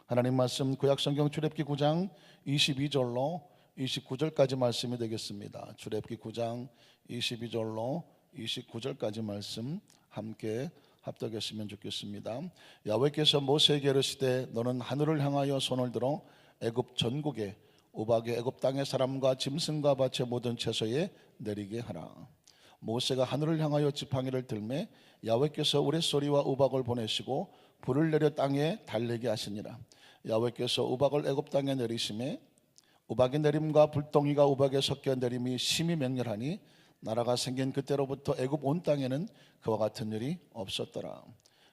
하나님 말씀 구약성경 출애굽기 9장 22절로 29절까지 말씀이 되겠습니다. 출애굽기 9장 22절로 29절까지 말씀 함께 합독했으면 좋겠습니다. 야훼께서 모세에게 이르시되 너는 하늘을 향하여 손을 들어 애굽 전국에 우박의 애굽 땅의 사람과 짐승과 밭의 모든 채소에 내리게 하라. 모세가 하늘을 향하여 지팡이를 들매 야훼께서 우레소리와 우박을 보내시고 불을 내려 땅에 달리게 하시니라. 야훼께서 우박을 애굽 땅에 내리심에 우박의 내림과 불덩이가 우박에 섞여 내림이 심히 맹렬하니 나라가 생긴 그때로부터 애굽 온 땅에는 그와 같은 일이 없었더라.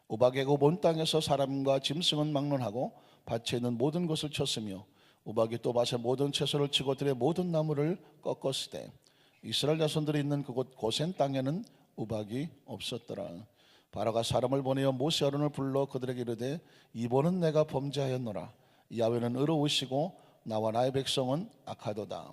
우박의 애굽 온 땅에서 사람과 짐승은 막론하고 밭에 있는 모든 것을 쳤으며 우박이 또 밭의 모든 채소를 치고 들의 모든 나무를 꺾었으되 이스라엘 자손들이 있는 그곳 고센 땅에는 우박이 없었더라. 바로가 사람을 보내어 모세 아론을 불러 그들에게 이르되 이번은 내가 범죄하였노라. 야훼는 의로우시고 나와 나의 백성은 악하도다.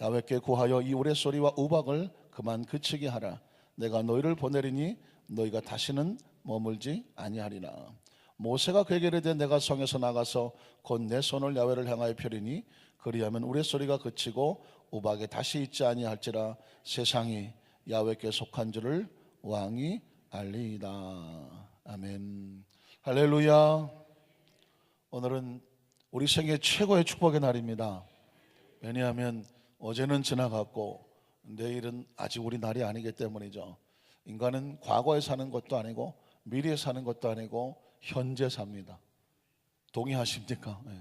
야훼께 구하여 이 우레소리와 우박을 그만 그치게 하라. 내가 너희를 보내리니 너희가 다시는 머물지 아니하리라. 모세가 그에게 이르되 내가 성에서 나가서 곧 내 손을 야훼를 향하여 펴리니 그리하면 우레소리가 그치고 우박에 다시 있지 아니할지라. 세상이 야훼께 속한 줄을 왕이 알리이다. 아멘. 할렐루야. 오늘은 우리 생애 최고의 축복의 날입니다. 왜냐하면 어제는 지나갔고 내일은 아직 우리 날이 아니기 때문이죠. 인간은 과거에 사는 것도 아니고 미래에 사는 것도 아니고 현재 삽니다. 동의하십니까? 네.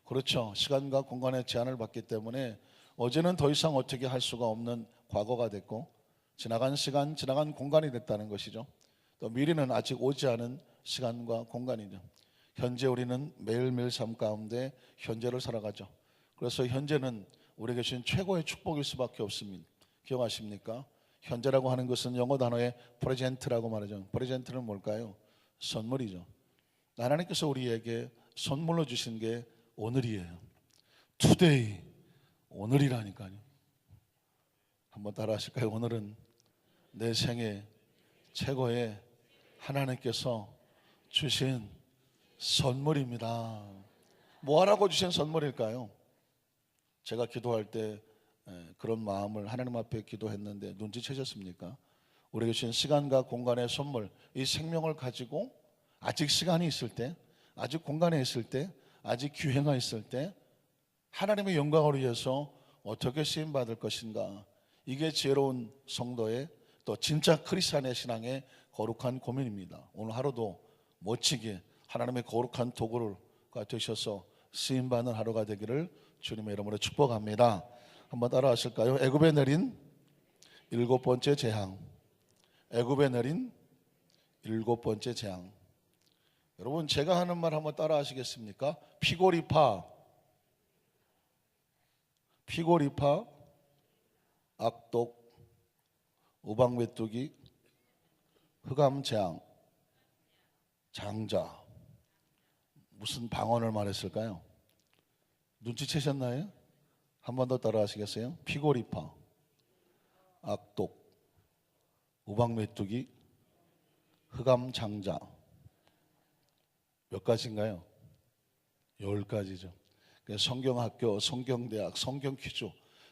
그렇죠. 시간과 공간의 제한을 받기 때문에 어제는 더 이상 어떻게 할 수가 없는 과거가 됐고 지나간 시간, 지나간 공간이 됐다는 것이죠. 또 미래는 아직 오지 않은 시간과 공간이죠. 현재 우리는 매일매일 삶 가운데 현재를 살아가죠. 그래서 현재는 우리에게 주신 최고의 축복일 수밖에 없습니다. 기억하십니까? 현재라고 하는 것은 영어 단어의 프레젠트라고 말하죠. 프레젠트는 뭘까요? 선물이죠. 하나님께서 우리에게 선물로 주신 게 오늘이에요. 투데이, 오늘이라니까요. 한번 따라 하실까요? 오늘은 내 생애 최고의 하나님께서 주신 선물입니다. 뭐 하라고 주신 선물일까요? 제가 기도할 때 그런 마음을 하나님 앞에 기도했는데 눈치채셨습니까? 우리에게 주신 시간과 공간의 선물, 이 생명을 가지고 아직 시간이 있을 때, 아직 공간에 있을 때, 아직 기회가 있을 때 하나님의 영광을 위해서 어떻게 쓰임받을 것인가. 이게 지혜로운 성도의 또 진짜 크리스찬의 신앙의 거룩한 고민입니다. 오늘 하루도 멋지게 하나님의 거룩한 도구가 되셔서 쓰임받는 하루가 되기를 주님의 이름으로 축복합니다. 한번 따라 하실까요? 애굽에 내린 일곱 번째 재앙. 애굽에 내린 일곱 번째 재앙. 여러분 제가 하는 말 한번 따라 하시겠습니까? 피고리파, 피고리파, 악독, 우박메뚜기, 흑암재앙, 장자. 무슨 방언을 말했을까요? 눈치채셨나요? 한 번 더 따라 하시겠어요? 피고리파, 악독, 우박메뚜기, 흑암장자. 몇 가지인가요? 10가지죠. 성경학교, 성경대학, 성경퀴즈.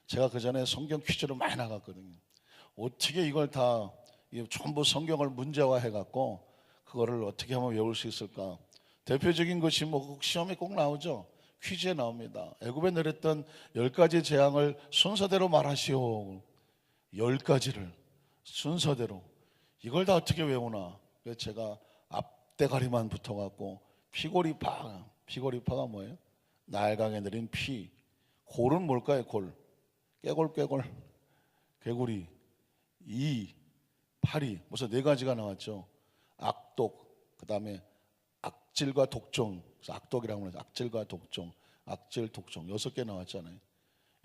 제가 그 전에 성경 퀴즈로 많이 나갔거든요. 어떻게 이걸 다 전부 성경을 문제화해갖고 그거를 어떻게 하면 외울 수 있을까? 대표적인 것이 뭐 시험에 꼭 나오죠. 퀴즈에 나옵니다. 애굽에 내렸던 10가지 재앙을 순서대로 말하시오. 10가지를 순서대로. 이걸 다 어떻게 외우나? 그래서 제가 앞대가리만 붙어갖고 피고리파. 피고리파가 뭐예요? 날강에 내린 피. 골은 뭘까요? 골. 깨골, 개구리, 파리. 벌써 4가지가 나왔죠. 악독, 그 다음에 악질과 독종. 그래서 악독이라고 하죠. 악질과 독종, 악질, 독종. 6개 나왔잖아요.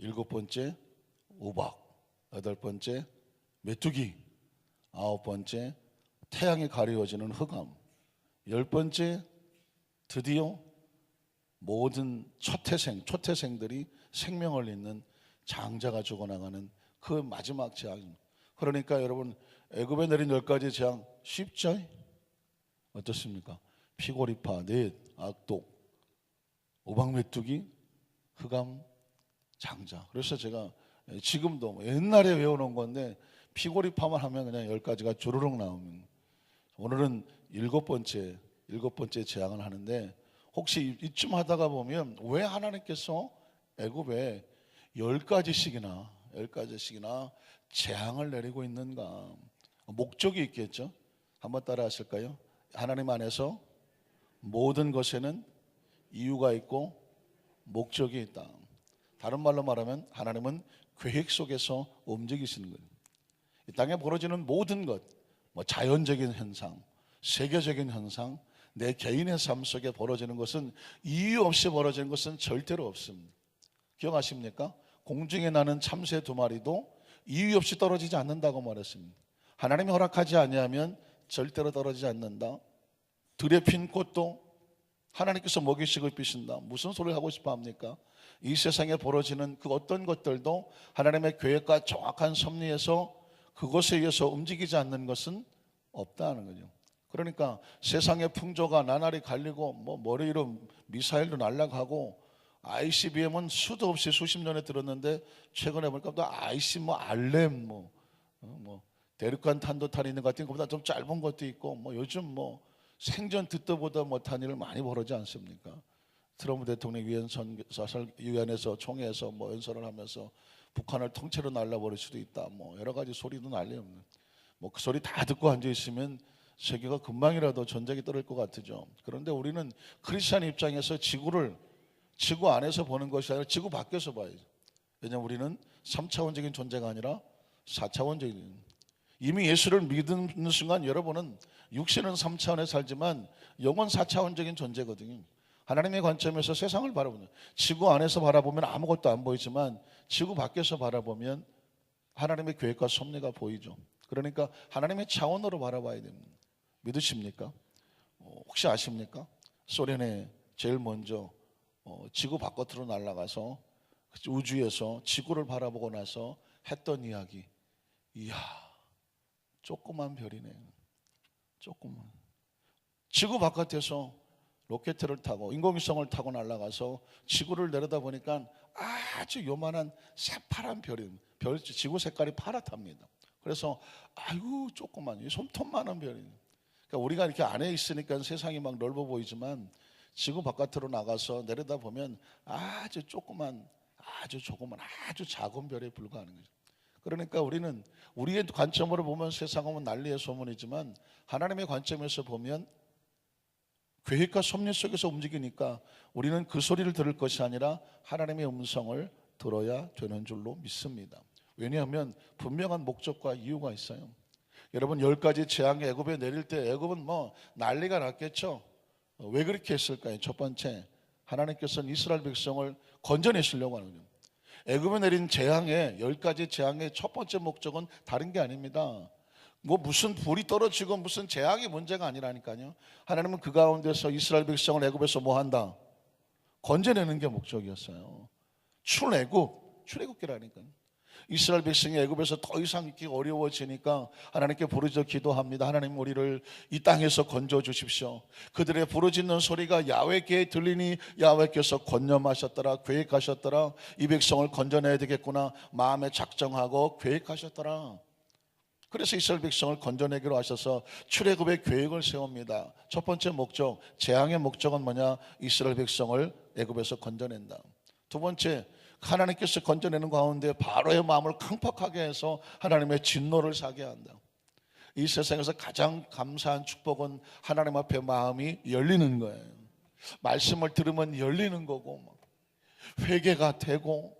7번째 우박, 8번째 메뚜기, 9번째 태양이 가리워지는 흑암, 10번째 드디어 모든 초태생들이 생명을 잇는 장자가 죽어나가는 그 마지막 재앙입니다. 그러니까 여러분 애굽에 내린 10가지 재앙 쉽죠? 어떻습니까? 피고리파, 넷, 악독, 오박 메뚜기, 흑암, 장자. 그래서 제가 지금도 옛날에 외워놓은 건데 피고리파만 하면 그냥 10가지가 주르륵 나오는. 오늘은 일곱 번째 재앙을 하는데, 혹시 이쯤 하다가 보면 왜 하나님께서 애굽에 10가지씩이나 재앙을 내리고 있는가? 목적이 있겠죠. 한번 따라 하실까요? 하나님 안에서 모든 것에는 이유가 있고 목적이 있다. 다른 말로 말하면 하나님은 계획 속에서 움직이시는 거예요. 이 땅에 벌어지는 모든 것, 자연적인 현상, 세계적인 현상, 내 개인의 삶 속에 벌어지는 것은 이유 없이 벌어지는 것은 절대로 없습니다. 기억하십니까? 공중에 나는 참새 2마리도 이유 없이 떨어지지 않는다고 말했습니다. 하나님이 허락하지 아니하면 절대로 떨어지지 않는다. 들에 핀 꽃도 하나님께서 먹이식을 비신다. 무슨 소리를 하고 싶어 합니까? 이 세상에 벌어지는 그 어떤 것들도 하나님의 계획과 정확한 섭리에서 그것에 의해서 움직이지 않는 것은 없다는 거죠. 그러니까 세상의 풍조가 나날이 갈리고 머리 위로 미사일도 날아가고 ICBM은 수도 없이 수십 년에 들었는데 최근에 보니까 또 알렘 대륙간 탄도탄이 있는 것 같은 것보다 좀 짧은 것도 있고 요즘 생전 듣도 보다 못한 일을 많이 벌어지지 않습니까? 트럼프 대통령이 유엔에서 총회에서 연설을 하면서 북한을 통째로 날라버릴 수도 있다. 여러 가지 소리도 날려요. 그 소리 다 듣고 앉아 있으면 세계가 금방이라도 전쟁이 떨어질 것 같으죠. 그런데 우리는 크리스찬 입장에서 지구 안에서 보는 것이 아니라 지구 밖에서 봐야죠. 왜냐하면 우리는 3차원적인 존재가 아니라 4차원적인, 이미 예수를 믿는 순간 여러분은 육신은 3차원에 살지만 영혼 4차원적인 존재거든요. 하나님의 관점에서 세상을 바라보는, 지구 안에서 바라보면 아무것도 안 보이지만 지구 밖에서 바라보면 하나님의 계획과 섭리가 보이죠. 그러니까 하나님의 차원으로 바라봐야 됩니다. 믿으십니까? 혹시 아십니까? 소련에 제일 먼저 지구 바깥으로 날아가서 우주에서 지구를 바라보고 나서 했던 이야기, 이야, 조그만 별이네. 조그만. 지구 바깥에서 로켓을 타고 인공위성을 타고 날아가서 지구를 내려다보니까 아주 요만한 새파란 별, 지구 색깔이 파랗답니다. 그래서 아이고 조그만, 손톱만한 별이네. 그러니까 우리가 이렇게 안에 있으니까 세상이 막 넓어 보이지만 지구 바깥으로 나가서 내려다보면 아주 조그만, 아주 작은 별에 불과하는 거죠. 그러니까 우리는 우리의 관점으로 보면 세상은 난리의 소문이지만 하나님의 관점에서 보면 계획과 섭리 속에서 움직이니까 우리는 그 소리를 들을 것이 아니라 하나님의 음성을 들어야 되는 줄로 믿습니다. 왜냐하면 분명한 목적과 이유가 있어요. 여러분 10가지 재앙이 애굽에 내릴 때 애굽은 난리가 났겠죠. 왜 그렇게 했을까요? 첫 번째, 하나님께서는 이스라엘 백성을 건져내시려고 하는 거예요. 애굽에 내린 재앙의 10가지 재앙의 첫 번째 목적은 다른 게 아닙니다. 무슨 불이 떨어지고 무슨 재앙이 문제가 아니라니까요. 하나님은 그 가운데서 이스라엘 백성을 애굽에서 한다? 건져내는 게 목적이었어요. 출애굽기라니까요. 이스라엘 백성이 애굽에서 더 이상 있기 어려워지니까 하나님께 부르짖어 기도합니다. 하나님, 우리를 이 땅에서 건져 주십시오. 그들의 부르짖는 소리가 야훼께 들리니 야훼께서 권념하셨더라, 계획하셨더라. 이 백성을 건져내야 되겠구나 마음에 작정하고 계획하셨더라. 그래서 이스라엘 백성을 건져내기로 하셔서 출애굽의 계획을 세웁니다. 첫 번째 목적, 재앙의 목적은 뭐냐? 이스라엘 백성을 애굽에서 건져낸다. 두 번째, 하나님께서 건져내는 가운데 바로의 마음을 강팍하게 해서 하나님의 진노를 사게 한다. 이 세상에서 가장 감사한 축복은 하나님 앞에 마음이 열리는 거예요. 말씀을 들으면 열리는 거고, 회개가 되고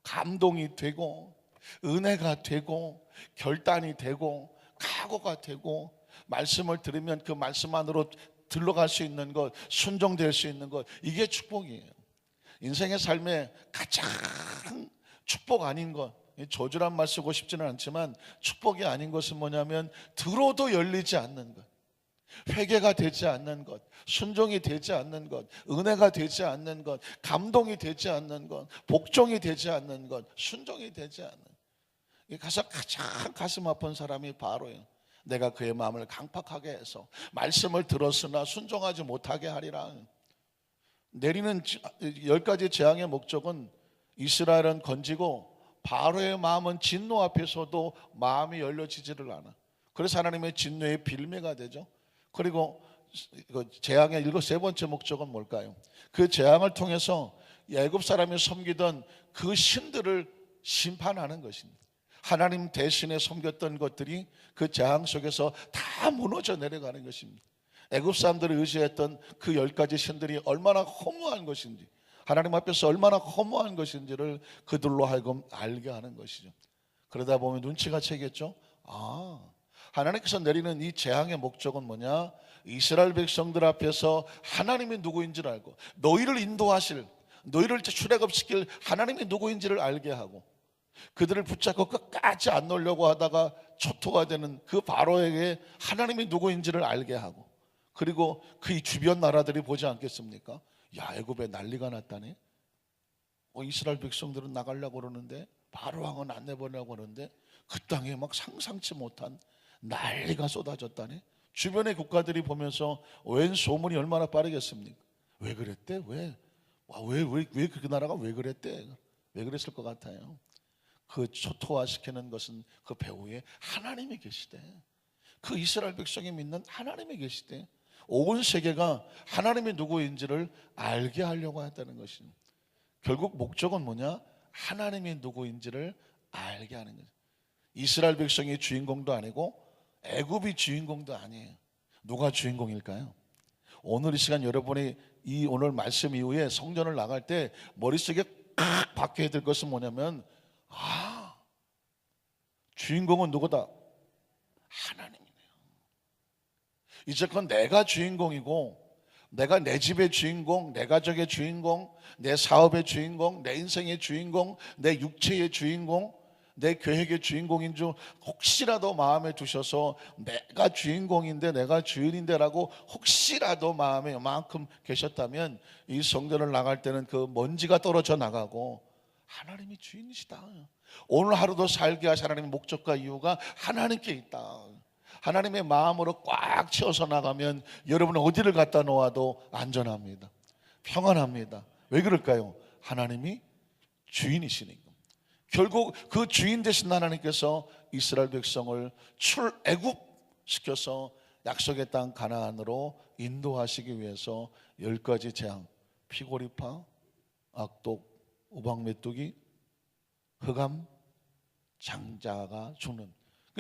감동이 되고 은혜가 되고 결단이 되고 각오가 되고, 말씀을 들으면 그 말씀 안으로 들어갈 수 있는 것, 순종될 수 있는 것, 이게 축복이에요. 인생의 삶에 가장 축복 아닌 것, 저주란 말 쓰고 싶지는 않지만 축복이 아닌 것은 뭐냐면 들어도 열리지 않는 것, 회개가 되지 않는 것, 순종이 되지 않는 것, 은혜가 되지 않는 것, 감동이 되지 않는 것, 복종이 되지 않는 것, 순종이 되지 않는 것. 가장 가슴 아픈 사람이 바로예요. 내가 그의 마음을 강팍하게 해서 말씀을 들었으나 순종하지 못하게 하리라. 내리는 10가지 재앙의 목적은 이스라엘은 건지고 바로의 마음은 진노 앞에서도 마음이 열려지지를 않아. 그래서 하나님의 진노의 빌미가 되죠. 그리고 재앙의 세 번째 목적은 뭘까요? 그 재앙을 통해서 애굽 사람이 섬기던 그 신들을 심판하는 것입니다. 하나님 대신에 섬겼던 것들이 그 재앙 속에서 다 무너져 내려가는 것입니다. 애굽 사람들이 의지했던 그 10가지 신들이 얼마나 허무한 것인지, 하나님 앞에서 얼마나 허무한 것인지를 그들로 하여금 알게 하는 것이죠. 그러다 보면 눈치가 채겠죠. 하나님께서 내리는 이 재앙의 목적은 뭐냐? 이스라엘 백성들 앞에서 하나님이 누구인지를 알고, 너희를 인도하실, 너희를 출애굽시킬 하나님이 누구인지를 알게 하고, 그들을 붙잡고 끝까지 안 놓으려고 하다가 초토화 되는 그 바로에게 하나님이 누구인지를 알게 하고, 그리고 그 주변 나라들이 보지 않겠습니까? 야, 애굽에 난리가 났다네. 이스라엘 백성들은 나가려고 그러는데, 바로 왕은 안 내보내려고 그러는데 그 땅에 막 상상치 못한 난리가 쏟아졌다네. 주변의 국가들이 보면서 웬 소문이 얼마나 빠르겠습니까? 왜 그랬대? 왜 그 나라가 왜 그랬대? 왜 그랬을 것 같아요? 그 초토화시키는 것은 그 배후에 하나님이 계시대. 그 이스라엘 백성이 믿는 하나님이 계시대. 온 세계가 하나님이 누구인지를 알게 하려고 했다는 것입니다. 결국 목적은 뭐냐? 하나님이 누구인지를 알게 하는 거죠. 이스라엘 백성이 주인공도 아니고 애굽이 주인공도 아니에요. 누가 주인공일까요? 오늘 이 시간 여러분이 이 오늘 말씀 이후에 성전을 나갈 때 머릿속에 칵 박혀야 될 것은 뭐냐면, 주인공은 누구다? 하나님이네요. 이제껏 내가 주인공이고, 내가 내 집의 주인공, 내 가족의 주인공, 내 사업의 주인공, 내 인생의 주인공, 내 육체의 주인공, 내 계획의 주인공인 줄 혹시라도 마음에 두셔서 내가 주인공인데, 내가 주인인데 라고 혹시라도 마음에 요만큼 계셨다면 이 성전을 나갈 때는 그 먼지가 떨어져 나가고 하나님이 주인이시다. 오늘 하루도 살게 하신 하나님의 목적과 이유가 하나님께 있다. 하나님의 마음으로 꽉 채워서 나가면 여러분은 어디를 갖다 놓아도 안전합니다. 평안합니다. 왜 그럴까요? 하나님이 주인이시니까. 결국 그 주인 되신 하나님께서 이스라엘 백성을 출애굽시켜서 약속의 땅 가나안으로 인도하시기 위해서 10가지 재앙, 피고리파, 악독, 우박메뚜기, 흑암, 장자가 죽는,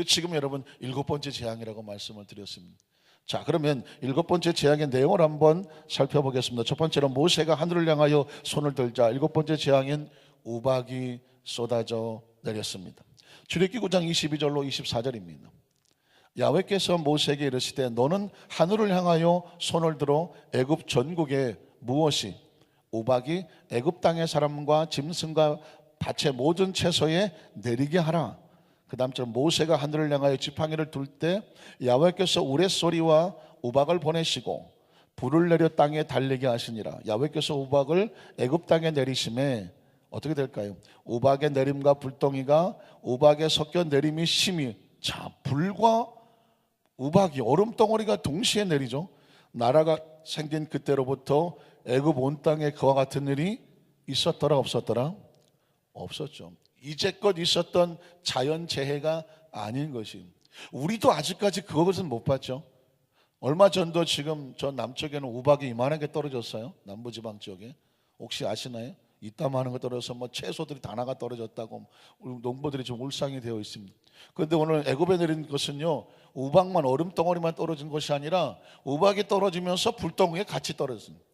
지금 여러분 7번째 재앙이라고 말씀을 드렸습니다. 자, 그러면 7번째 재앙의 내용을 한번 살펴보겠습니다. 첫 번째로 모세가 하늘을 향하여 손을 들자 7번째 재앙인 우박이 쏟아져 내렸습니다. 출애굽기 9장 22절로 24절입니다. 야훼께서 모세에게 이르시되 너는 하늘을 향하여 손을 들어 애굽 전국에 무엇이 우박이 애굽 땅의 사람과 짐승과 밭의 모든 채소에 내리게 하라. 그 다음처럼 모세가 하늘을 향하여 지팡이를 둘 때 야훼께서 우레소리와 우박을 보내시고 불을 내려 땅에 달리게 하시니라. 야훼께서 우박을 애굽 땅에 내리심에 어떻게 될까요? 우박의 내림과 불덩이가 우박에 섞여 내림이 심히, 자, 불과 우박이 얼음덩어리가 동시에 내리죠. 나라가 생긴 그때로부터 애굽 온 땅에 그와 같은 일이 있었더라 없었더라? 없었죠. 이제껏 있었던 자연재해가 아닌 것이, 우리도 아직까지 그것은 못 봤죠. 얼마 전도 지금 저 남쪽에는 우박이 이만하게 떨어졌어요. 남부지방 지역에. 혹시 아시나요? 이따만한 거 떨어져서 뭐 채소들이 다 나가 떨어졌다고 농부들이 좀 울상이 되어 있습니다. 그런데 오늘 애굽에 내린 것은요, 우박만 얼음덩어리만 떨어진 것이 아니라 우박이 떨어지면서 불덩이에 같이 떨어졌습니다.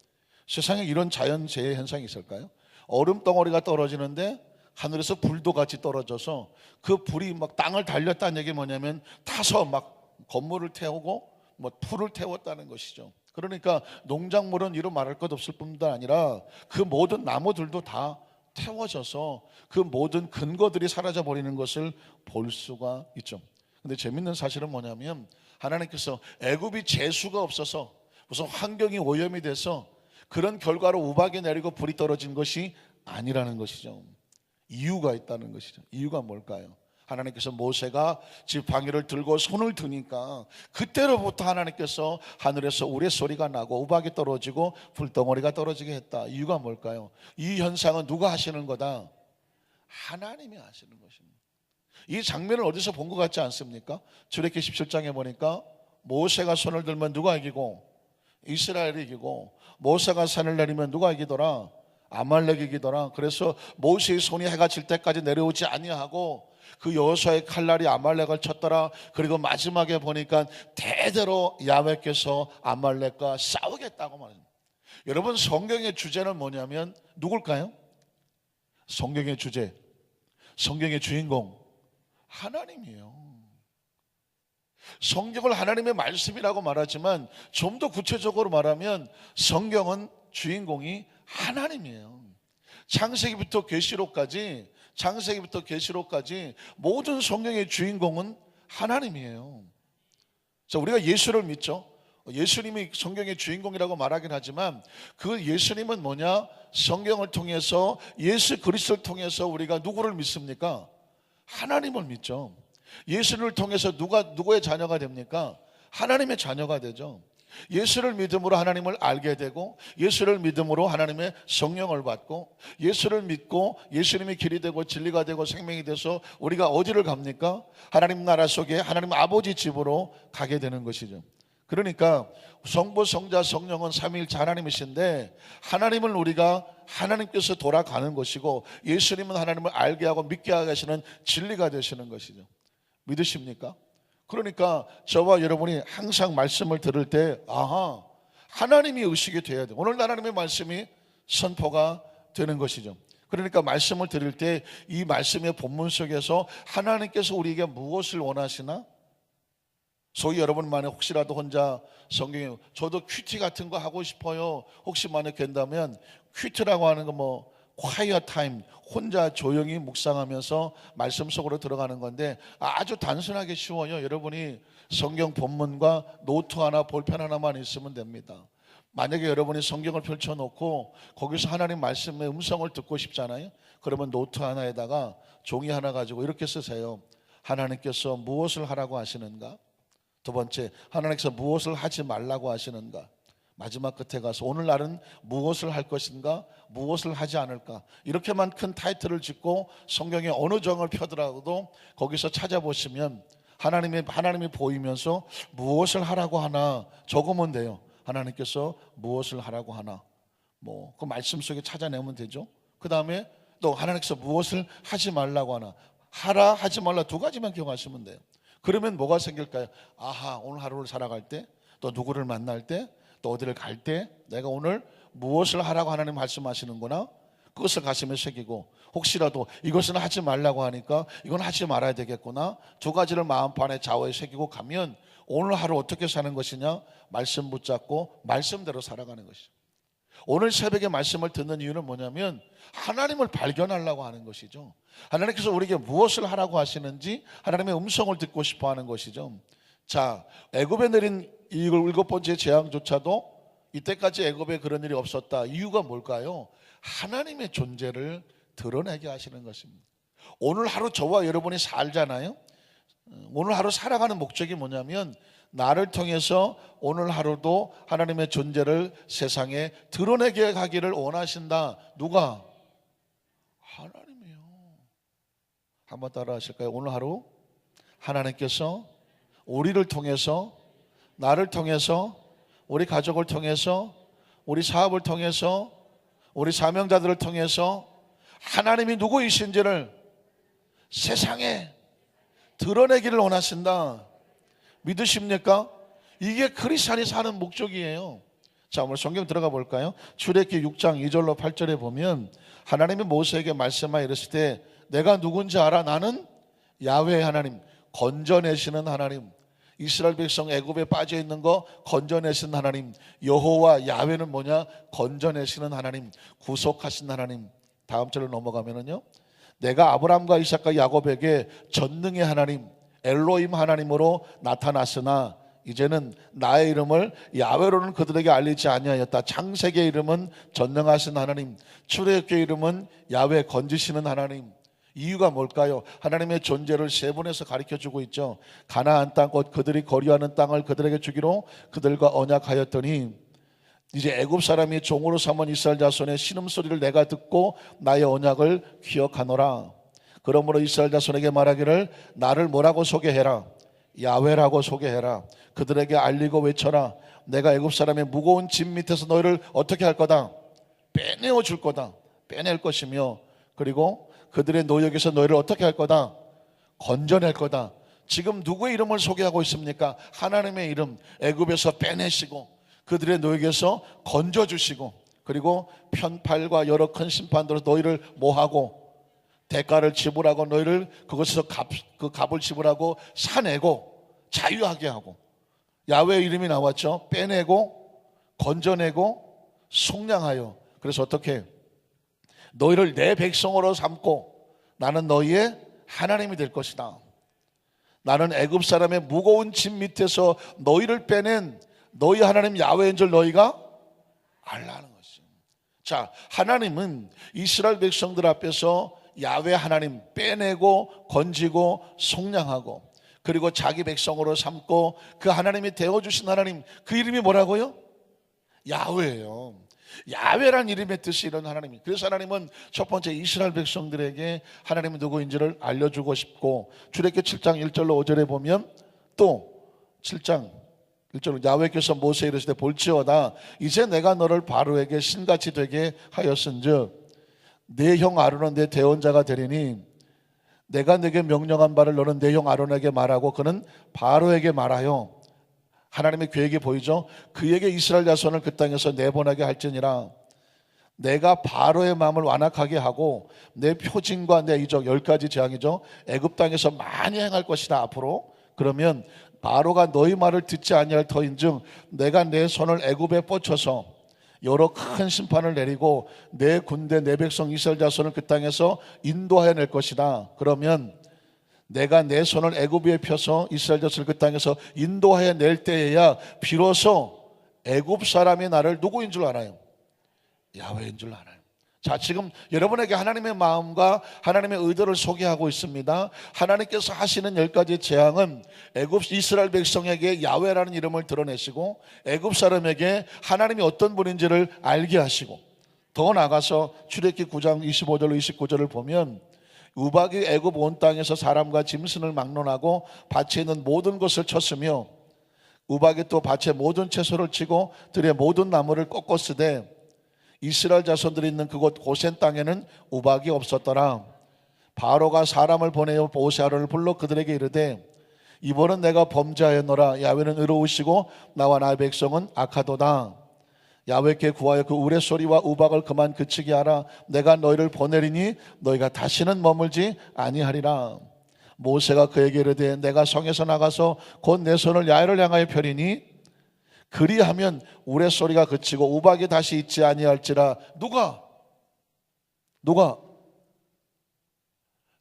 세상에 이런 자연재해 현상이 있을까요? 얼음덩어리가 떨어지는데 하늘에서 불도 같이 떨어져서 그 불이 막 땅을 달렸다는 얘기 뭐냐면 타서 막 건물을 태우고 뭐 풀을 태웠다는 것이죠. 그러니까 농작물은 이루 말할 것 없을 뿐만 아니라 그 모든 나무들도 다 태워져서 그 모든 근거들이 사라져 버리는 것을 볼 수가 있죠. 근데 재밌는 사실은 뭐냐면 하나님께서 애굽이 재수가 없어서 무슨 환경이 오염이 돼서 그런 결과로 우박이 내리고 불이 떨어진 것이 아니라는 것이죠. 이유가 있다는 것이죠. 이유가 뭘까요? 하나님께서 모세가 지팡이를 들고 손을 드니까 그때로부터 하나님께서 하늘에서 우레소리가 나고 우박이 떨어지고 불덩어리가 떨어지게 했다. 이유가 뭘까요? 이 현상은 누가 하시는 거다? 하나님이 하시는 것입니다. 이 장면을 어디서 본 것 같지 않습니까? 출애굽기 17장에 보니까 모세가 손을 들면 누가 이기고 이스라엘이 이기고, 모세가 산을 내리면 누가 이기더라? 아말렉이 이기더라. 그래서 모세의 손이 해가 질 때까지 내려오지 아니하고 그 여호수아의 칼날이 아말렉을 쳤더라. 그리고 마지막에 보니까 대대로 야훼께서 아말렉과 싸우겠다고 말합니다. 여러분, 성경의 주제는 뭐냐면 누굴까요? 성경의 주제, 성경의 주인공 하나님이에요. 성경을 하나님의 말씀이라고 말하지만 좀 더 구체적으로 말하면 성경은 주인공이 하나님이에요. 창세기부터 계시록까지 모든 성경의 주인공은 하나님이에요. 자, 우리가 예수를 믿죠. 예수님이 성경의 주인공이라고 말하긴 하지만 그 예수님은 뭐냐? 성경을 통해서, 예수 그리스도를 통해서 우리가 누구를 믿습니까? 하나님을 믿죠. 예수를 통해서 누구의 자녀가 됩니까? 하나님의 자녀가 되죠. 예수를 믿음으로 하나님을 알게 되고, 예수를 믿음으로 하나님의 성령을 받고, 예수를 믿고 예수님이 길이 되고 진리가 되고 생명이 돼서 우리가 어디를 갑니까? 하나님 나라 속에 하나님 아버지 집으로 가게 되는 것이죠. 그러니까 성부, 성자, 성령은 삼위일체 하나님이신데, 하나님을 우리가 하나님께서 돌아가는 것이고, 예수님은 하나님을 알게 하고 믿게 하시는 진리가 되시는 것이죠. 믿으십니까? 그러니까 저와 여러분이 항상 말씀을 들을 때 하나님이 의식이 돼야 돼요. 오늘 하나님의 말씀이 선포가 되는 것이죠. 그러니까 말씀을 들을 때 이 말씀의 본문 속에서 하나님께서 우리에게 무엇을 원하시나? 소위 여러분 만에 혹시라도 혼자 성경에 저도 큐티 같은 거 하고 싶어요, 혹시 만약 된다면, 큐티라고 하는 거 quiet time, 혼자 조용히 묵상하면서 말씀 속으로 들어가는 건데 아주 단순하게 쉬워요. 여러분이 성경 본문과 노트 하나, 볼펜 하나만 있으면 됩니다. 만약에 여러분이 성경을 펼쳐놓고 거기서 하나님 말씀의 음성을 듣고 싶잖아요. 그러면 노트 하나에다가 종이 하나 가지고 이렇게 쓰세요. 하나님께서 무엇을 하라고 하시는가? 두 번째, 하나님께서 무엇을 하지 말라고 하시는가? 마지막 끝에 가서 오늘날은 무엇을 할 것인가, 무엇을 하지 않을까, 이렇게만 큰 타이틀을 짓고 성경의 어느 장을 펴더라도 거기서 찾아보시면 하나님이 보이면서 무엇을 하라고 하나 적으면 돼요. 하나님께서 무엇을 하라고 하나, 그 말씀 속에 찾아내면 되죠. 그 다음에 또 하나님께서 무엇을 하지 말라고 하나, 하라 하지 말라 두 가지만 기억하시면 돼요. 그러면 뭐가 생길까요? 오늘 하루를 살아갈 때, 또 누구를 만날 때, 또 어디를 갈 때 내가 오늘 무엇을 하라고 하나님 말씀하시는구나, 그것을 가슴에 새기고, 혹시라도 이것은 하지 말라고 하니까 이건 하지 말아야 되겠구나, 두 가지를 마음판에 좌우에 새기고 가면 오늘 하루 어떻게 사는 것이냐? 말씀 붙잡고 말씀대로 살아가는 것이죠. 오늘 새벽에 말씀을 듣는 이유는 뭐냐면 하나님을 발견하려고 하는 것이죠. 하나님께서 우리에게 무엇을 하라고 하시는지 하나님의 음성을 듣고 싶어 하는 것이죠. 자, 애굽에 내린 이 7번째 재앙조차도 이때까지 애굽에 그런 일이 없었다. 이유가 뭘까요? 하나님의 존재를 드러내게 하시는 것입니다. 오늘 하루 저와 여러분이 살잖아요. 오늘 하루 살아가는 목적이 뭐냐면 나를 통해서 오늘 하루도 하나님의 존재를 세상에 드러내게 하기를 원하신다. 누가? 하나님이요. 한번 따라 하실까요? 오늘 하루 하나님께서 우리를 통해서, 나를 통해서, 우리 가족을 통해서, 우리 사업을 통해서, 우리 사명자들을 통해서 하나님이 누구이신지를 세상에 드러내기를 원하신다. 믿으십니까? 이게 크리스찬이 사는 목적이에요. 자, 오늘 성경 들어가 볼까요? 출애굽기 6장 2절로 8절에 보면 하나님이 모세에게 말씀하여 이르실 때 내가 누군지 알아? 나는 야훼 하나님, 건져내시는 하나님. 이스라엘 백성 애굽에 빠져 있는 거 건져내시는 하나님. 여호와 야훼는 뭐냐? 건져내시는 하나님, 구속하신 하나님. 다음 절로 넘어가면은요, 내가 아브라함과 이삭과 야곱에게 전능의 하나님 엘로힘 하나님으로 나타났으나 이제는 나의 이름을 야훼로는 그들에게 알리지 아니하였다. 창세기의 이름은 전능하신 하나님, 출애굽기의 이름은 야훼 건지시는 하나님. 이유가 뭘까요? 하나님의 존재를 세 번에서 가르쳐주고 있죠. 가나안 땅 곧 그들이 거류하는 땅을 그들에게 주기로 그들과 언약하였더니 이제 애굽 사람이 종으로 삼은 이스라엘 자손의 신음소리를 내가 듣고 나의 언약을 기억하노라. 그러므로 이스라엘 자손에게 말하기를 나를 뭐라고 소개해라. 야훼라고 소개해라. 그들에게 알리고 외쳐라. 내가 애굽 사람의 무거운 짐 밑에서 너희를 어떻게 할 거다? 빼내어 줄 거다. 빼낼 것이며 그리고 그들의 노역에서 너희를 어떻게 할 거다? 건져낼 거다. 지금 누구의 이름을 소개하고 있습니까? 하나님의 이름. 애굽에서 빼내시고 그들의 노역에서 건져주시고 그리고 편팔과 여러 큰 심판으로 너희를 모하고 대가를 지불하고 너희를 그것에서 그 값을 지불하고 사내고 자유하게 하고 야훼의 이름이 나왔죠. 빼내고 건져내고 속량하여. 그래서 어떻게? 너희를 내 백성으로 삼고 나는 너희의 하나님이 될 것이다. 나는 애굽 사람의 무거운 짐 밑에서 너희를 빼낸 너희 하나님 야훼인 줄 너희가 알라는 것이죠. 자, 하나님은 이스라엘 백성들 앞에서 야훼 하나님 빼내고 건지고 속량하고 그리고 자기 백성으로 삼고 그 하나님이 되어주신 하나님, 그 이름이 뭐라고요? 야훼예요. 야훼란 이름의 뜻이 이런 하나님이. 그래서 하나님은 첫 번째 이스라엘 백성들에게 하나님이 누구인지를 알려주고 싶고 출애굽기 7장 1절로 5절에 보면 또 7장 1절로 야훼께서 모세에 이르시되 볼지어다 이제 내가 너를 바로에게 신같이 되게 하였은즉 내 형 아론은 내 대언자가 되리니 내가 네게 명령한 바를 너는 내 형 아론에게 말하고 그는 바로에게 말하여. 하나님의 계획이 보이죠? 그에게 이스라엘 자손을 그 땅에서 내보내게 할지니라. 내가 바로의 마음을 완악하게 하고 내 표징과 내 이적 10가지 재앙이죠. 애굽 땅에서 많이 행할 것이다 앞으로. 그러면 바로가 너희 말을 듣지 아니할 터인즉 내가 내 손을 애굽에 뻗쳐서 여러 큰 심판을 내리고 내 군대 내 백성 이스라엘 자손을 그 땅에서 인도하여 낼 것이다. 그러면 내가 내 손을 애굽에 펴서 이스라엘 자손을 그 땅에서 인도하여 낼 때에야 비로소 애굽 사람이 나를 누구인 줄 알아요? 야훼인 줄 알아요. 자, 지금 여러분에게 하나님의 마음과 하나님의 의도를 소개하고 있습니다. 하나님께서 하시는 10가지 재앙은 애굽 이스라엘 백성에게 야훼라는 이름을 드러내시고 애굽 사람에게 하나님이 어떤 분인지를 알게 하시고 더 나아가서 출애굽기 9장 25절로 29절을 보면 우박이 애굽 온 땅에서 사람과 짐승을 막론하고 밭에 있는 모든 것을 쳤으며 우박이 또 밭에 모든 채소를 치고 들의 모든 나무를 꺾었으되 이스라엘 자손들이 있는 그곳 고센 땅에는 우박이 없었더라. 바로가 사람을 보내어 모세 아론을 불러 그들에게 이르되 이번은 내가 범죄하였노라. 야훼는 의로우시고 나와 나의 백성은 악하도다. 야훼께 구하여 그 우레소리와 우박을 그만 그치게 하라. 내가 너희를 보내리니 너희가 다시는 머물지 아니하리라. 모세가 그에게 이르되 내가 성에서 나가서 곧 내 손을 야훼를 향하여 펴리니 그리하면 우레소리가 그치고 우박이 다시 있지 아니할지라. 누가?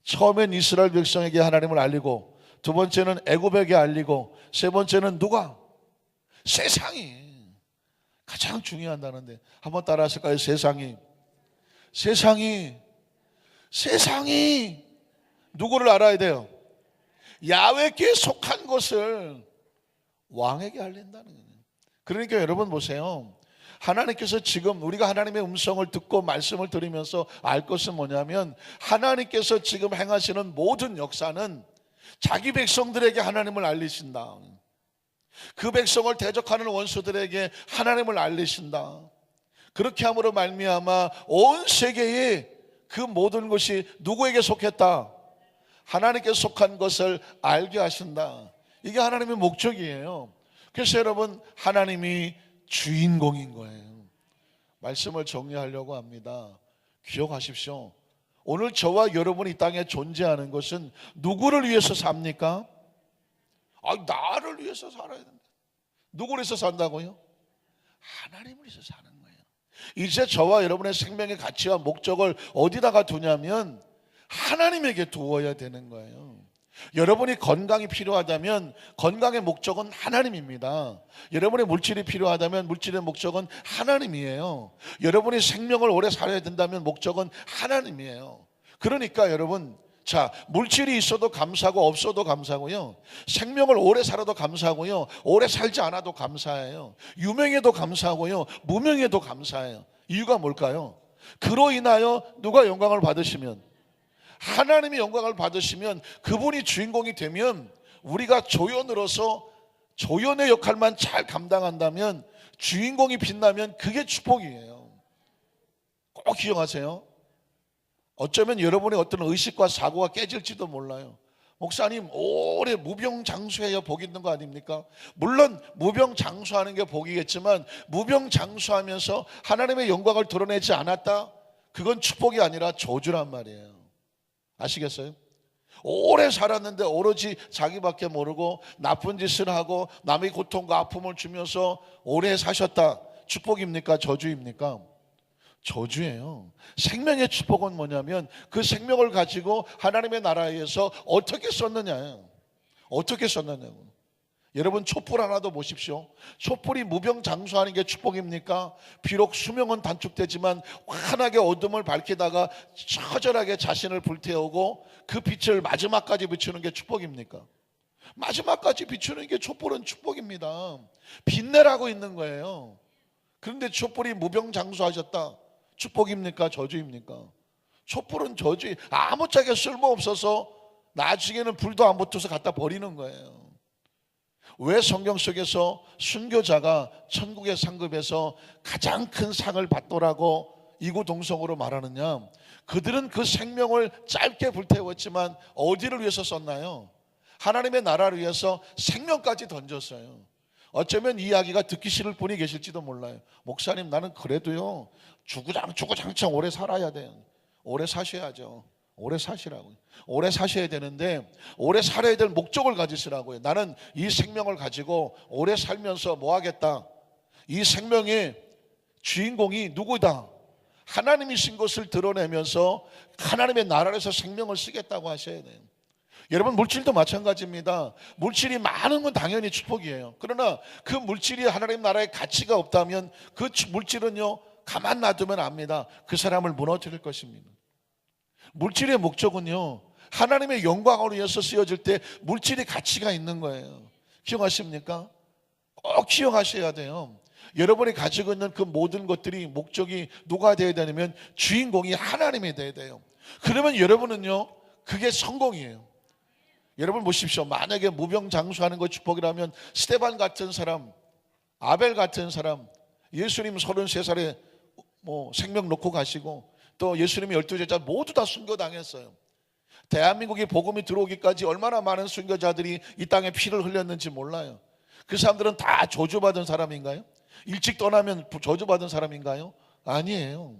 처음엔 이스라엘 백성에게 하나님을 알리고 두 번째는 애굽에게 알리고 세 번째는 누가? 세상이. 가장 중요하다는데 한번 따라 하실까요? 세상이 누구를 알아야 돼요? 야훼께 속한 것을 왕에게 알린다는 거예요. 그러니까 여러분 보세요. 하나님께서 지금 우리가 하나님의 음성을 듣고 말씀을 들으면서 알 것은 뭐냐면 하나님께서 지금 행하시는 모든 역사는 자기 백성들에게 하나님을 알리신다. 그 백성을 대적하는 원수들에게 하나님을 알리신다. 그렇게 함으로 말미암아 온 세계에 그 모든 것이 누구에게 속했다? 하나님께 속한 것을 알게 하신다. 이게 하나님의 목적이에요. 그래서 여러분 하나님이 주인공인 거예요. 말씀을 정리하려고 합니다. 기억하십시오. 오늘 저와 여러분이 이 땅에 존재하는 것은 누구를 위해서 삽니까? 나를 위해서 살아야 된다. 누구를 위해서 산다고요? 하나님을 위해서 사는 거예요. 이제 저와 여러분의 생명의 가치와 목적을 어디다가 두냐면 하나님에게 두어야 되는 거예요. 여러분이 건강이 필요하다면 건강의 목적은 하나님입니다. 여러분의 물질이 필요하다면 물질의 목적은 하나님이에요. 여러분이 생명을 오래 살아야 된다면 목적은 하나님이에요. 그러니까 여러분, 자, 물질이 있어도 감사하고 없어도 감사하고요, 생명을 오래 살아도 감사하고요, 오래 살지 않아도 감사해요. 유명해도 감사하고요, 무명해도 감사해요. 이유가 뭘까요? 그로 인하여 누가 영광을 받으시면, 하나님이 영광을 받으시면, 그분이 주인공이 되면, 우리가 조연으로서 조연의 역할만 잘 감당한다면, 주인공이 빛나면 그게 축복이에요. 꼭 기억하세요. 어쩌면 여러분의 어떤 의식과 사고가 깨질지도 몰라요. 목사님, 오래 무병장수해야 복이 있는 거 아닙니까? 물론 무병장수하는 게 복이겠지만, 무병장수하면서 하나님의 영광을 드러내지 않았다? 그건 축복이 아니라 저주란 말이에요. 아시겠어요? 오래 살았는데 오로지 자기밖에 모르고 나쁜 짓을 하고 남의 고통과 아픔을 주면서 오래 사셨다. 축복입니까? 저주입니까? 저주예요. 생명의 축복은 뭐냐면 그 생명을 가지고 하나님의 나라에서 어떻게 썼느냐예요. 어떻게 썼느냐고. 여러분, 촛불 하나도 보십시오. 촛불이 무병장수하는 게 축복입니까? 비록 수명은 단축되지만 환하게 어둠을 밝히다가 처절하게 자신을 불태우고 그 빛을 마지막까지 비추는 게 축복입니까? 마지막까지 비추는 게 촛불은 축복입니다. 빛내라고 있는 거예요. 그런데 촛불이 무병장수하셨다. 축복입니까? 저주입니까? 촛불은 저주, 아무짝에 쓸모없어서 나중에는 불도 안 붙어서 갖다 버리는 거예요. 왜 성경 속에서 순교자가 천국의 상급에서 가장 큰 상을 받더라고 이구동성으로 말하느냐? 그들은 그 생명을 짧게 불태웠지만 어디를 위해서 썼나요? 하나님의 나라를 위해서 생명까지 던졌어요. 어쩌면 이 이야기가 듣기 싫을 분이 계실지도 몰라요. 목사님, 나는 그래도요 주구장창 오래 살아야 돼요. 오래 사셔야죠. 오래 사시라고요. 오래 사셔야 되는데 오래 살아야 될 목적을 가지시라고요. 나는 이 생명을 가지고 오래 살면서 뭐 하겠다? 이 생명의 주인공이 누구다? 하나님이신 것을 드러내면서 하나님의 나라에서 생명을 쓰겠다고 하셔야 돼요. 여러분, 물질도 마찬가지입니다. 물질이 많은 건 당연히 축복이에요. 그러나 그 물질이 하나님 나라의 가치가 없다면 그 물질은요, 가만 놔두면 압니다. 그 사람을 무너뜨릴 것입니다. 물질의 목적은요, 하나님의 영광을 위해서 쓰여질 때 물질이 가치가 있는 거예요. 기억하십니까? 꼭 기억하셔야 돼요. 여러분이 가지고 있는 그 모든 것들이 목적이 누가 되어야 되냐면 주인공이 하나님이 되어야 돼요. 그러면 여러분은요, 그게 성공이에요. 여러분 보십시오. 만약에 무병장수하는 것 축복이라면 스데반 같은 사람, 아벨 같은 사람, 예수님 33살에 생명 놓고 가시고 또 예수님의 12제자 모두 다 순교당했어요. 대한민국에 복음이 들어오기까지 얼마나 많은 순교자들이 이 땅에 피를 흘렸는지 몰라요. 그 사람들은 다 저주받은 사람인가요? 일찍 떠나면 저주받은 사람인가요? 아니에요.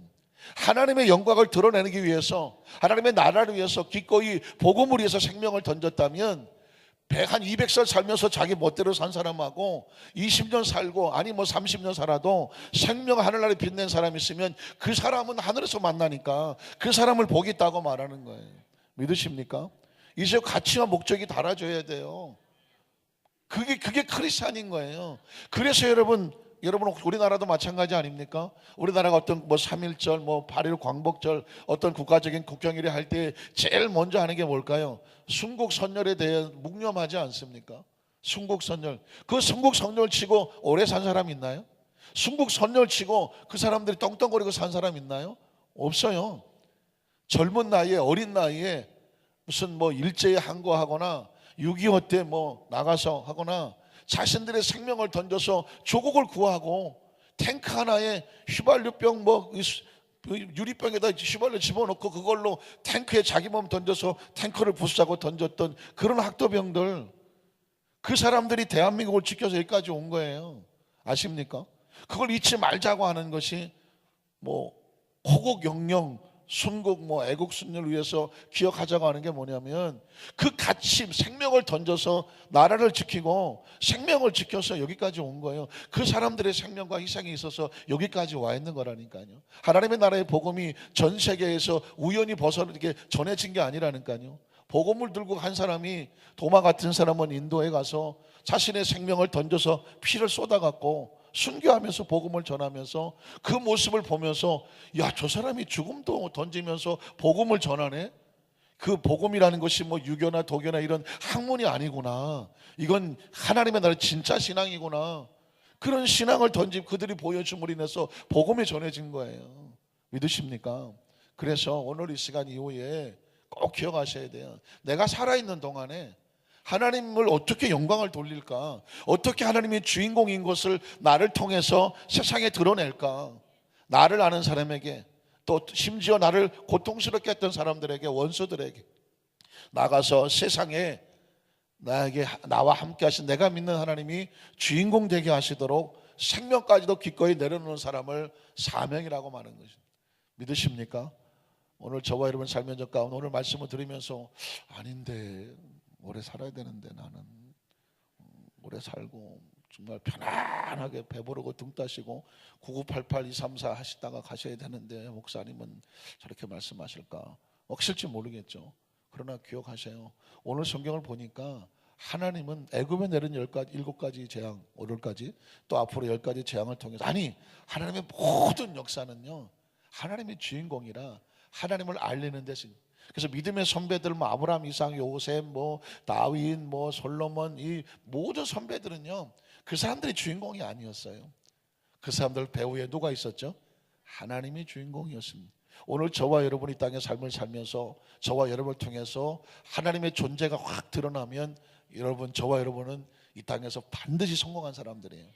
하나님의 영광을 드러내기 위해서, 하나님의 나라를 위해서 기꺼이 복음을 위해서 생명을 던졌다면 한 200살 살면서 자기 멋대로 산 사람하고 20년 살고, 아니 30년 살아도 생명 하늘나라에 빛낸 사람이 있으면 그 사람은 하늘에서 만나니까 그 사람을 복이 있다고 말하는 거예요. 믿으십니까? 이제 가치와 목적이 달라져야 돼요. 그게 크리스찬인 거예요. 그래서 여러분 우리나라도 마찬가지 아닙니까? 우리나라가 어떤 3.1절, 8.1 광복절, 어떤 국가적인 국경일에 할 때 제일 먼저 하는 게 뭘까요? 순국선열에 대해 묵념하지 않습니까? 순국선열. 그 순국선열 치고 오래 산 사람 있나요? 순국선열 치고 그 사람들이 떵떵거리고 산 사람 있나요? 없어요. 젊은 나이에, 어린 나이에 무슨 일제에 항거하거나 6.25 때 나가서 하거나 자신들의 생명을 던져서 조국을 구하고 탱크 하나에 휘발유병 유리병에다 휘발유 집어넣고 그걸로 탱크에 자기 몸 던져서 탱크를 부수자고 던졌던 그런 학도병들, 그 사람들이 대한민국을 지켜서 여기까지 온 거예요. 아십니까? 그걸 잊지 말자고 하는 것이 호국 영령 순국 애국순을 위해서 기억하자고 하는 게 뭐냐면 그 가치, 생명을 던져서 나라를 지키고 생명을 지켜서 여기까지 온 거예요. 그 사람들의 생명과 희생이 있어서 여기까지 와 있는 거라니까요. 하나님의 나라의 복음이 전 세계에서 우연히 이렇게 전해진 게 아니라니까요. 복음을 들고 한 사람이, 도마 같은 사람은 인도에 가서 자신의 생명을 던져서 피를 쏟아갖고 순교하면서 복음을 전하면서 그 모습을 보면서 야, 저 사람이 죽음도 던지면서 복음을 전하네. 그 복음이라는 것이 뭐 유교나 도교나 이런 학문이 아니구나. 이건 하나님의 나라의 진짜 신앙이구나. 그런 신앙을 던진 그들이 보여줌으로 인해서 복음이 전해진 거예요. 믿으십니까? 그래서 오늘 이 시간 이후에 꼭 기억하셔야 돼요. 내가 살아있는 동안에 하나님을 어떻게 영광을 돌릴까? 어떻게 하나님이 주인공인 것을 나를 통해서 세상에 드러낼까? 나를 아는 사람에게, 또 심지어 나를 고통스럽게 했던 사람들에게, 원수들에게 나가서 세상에 나와 함께 하신 내가 믿는 하나님이 주인공 되게 하시도록 생명까지도 기꺼이 내려놓는 사람을 사명이라고 말하는 것입니다. 믿으십니까? 오늘 저와 여러분 삶의 적 가운데 오늘 말씀을 들으면서 아닌데 오래 살아야 되는데 나는 오래 살고 정말 편안하게 배부르고 등 따시고 9988 234 하시다가 가셔야 되는데 목사님은 저렇게 말씀하실까? 억실지 모르겠죠. 그러나 기억하세요. 오늘 성경을 보니까 하나님은 애굽에 내린 7가지 재앙, 오늘까지 또 앞으로 10가지 재앙을 통해서 하나님의 모든 역사는요 하나님의 주인공이라 하나님을 알리는 대신, 그래서 믿음의 선배들 뭐 아브라함, 이삭, 요셉, 뭐 다윗, 뭐 솔로몬, 이 모든 선배들은요 그 사람들이 주인공이 아니었어요. 그 사람들 배후에 누가 있었죠? 하나님이 주인공이었습니다. 오늘 저와 여러분이 땅의 삶을 살면서 저와 여러분을 통해서 하나님의 존재가 확 드러나면 저와 여러분은 이 땅에서 반드시 성공한 사람들이에요.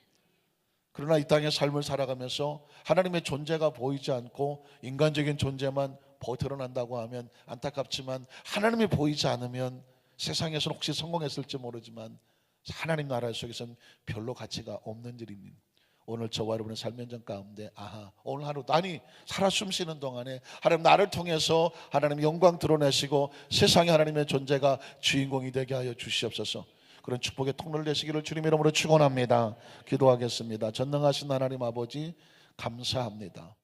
그러나 이 땅의 삶을 살아가면서 하나님의 존재가 보이지 않고 인간적인 존재만 드러난다고 하면 안타깝지만 하나님이 보이지 않으면 세상에서는 혹시 성공했을지 모르지만 하나님 나라 속에서는 별로 가치가 없는 일입니다. 오늘 저와 여러분의 삶의 현장 가운데 오늘 하루도 살아 숨쉬는 동안에 하나님 나를 통해서 하나님 영광 드러내시고 세상에 하나님의 존재가 주인공이 되게 하여 주시옵소서. 그런 축복의 통로를 되시기를 주님 이름으로 축원합니다. 기도하겠습니다. 전능하신 하나님 아버지 감사합니다.